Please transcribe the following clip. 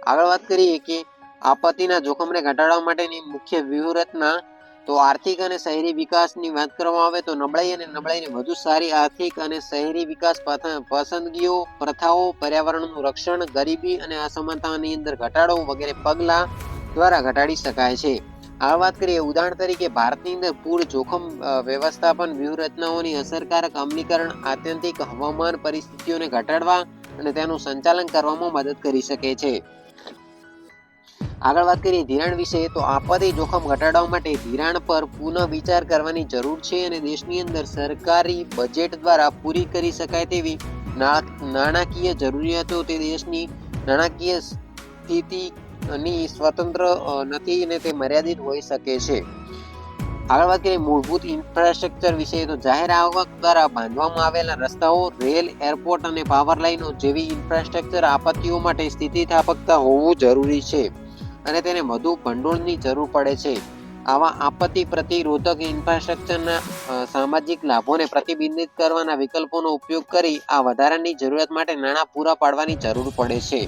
આગળ વાત કરીએ કે આપત્તિના જોખમને ઘટાડવા માટેની મુખ્ય વ્યૂહરચના, તો આર્થિક અને શહેરી વિકાસની વાત કરવામાં આવે તો નબળાઈ અને નબળાઈને વધુ સારી આર્થિક અને શહેરી વિકાસ પસંદગીઓ, પ્રથાઓ, પર્યાવરણનું રક્ષણ, ગરીબી અને અસમાનતાની અંદર ઘટાડો વગેરે પગલાં દ્વારા ઘટાડી શકાય છે. આ વાત કરીએ ઉદાહરણ તરીકે ભારતની અંદર પૂર જોખમ વ્યવસ્થાપન વ્યૂહરચનાઓની અસરકારક અમલીકરણ આત્યંતિક હવામાન પરિસ્થિતિઓને ઘટાડવા અને તેનું સંચાલન કરવામાં મદદ કરી શકે છે. આગળ વાત કરીએ ધિરાણ વિશે, તો આપત્તિ જોખમ ઘટાડવા માટે ધિરાણ પર પુનઃ વિચાર કરવાની જરૂર છે અને દેશની અંદર સરકારી બજેટ દ્વારા પૂરી કરી શકાય તેવી નાણાકીય જરૂરિયાતો તે દેશની નાણાકીય સ્થિતિની સ્વતંત્ર નથી અને તે મર્યાદિત હોઈ શકે છે. આગળ વાત કરીએ મૂળભૂત ઇન્ફ્રાસ્ટ્રક્ચર વિશે, તો જાહેર આવક દ્વારા બાંધવામાં આવેલા રસ્તાઓ, રેલ, એરપોર્ટ અને પાવર લાઇનો જેવી ઇન્ફ્રાસ્ટ્રક્ચર આપત્તિઓ માટે સ્થિતિસ્થાપકતા હોવું જરૂરી છે અને તેને વધુ ભંડોળની જરૂર પડે છે. આવા આપત્તિ પ્રતિરોધક ઇન્ફ્રાસ્ટ્રક્ચરના સામાજિક લાભોને પ્રતિબિંબિત કરવાના વિકલ્પોનો ઉપયોગ કરી આ વધારાની જરૂરિયાત માટે નાણાં પૂરા પાડવાની જરૂર પડે છે.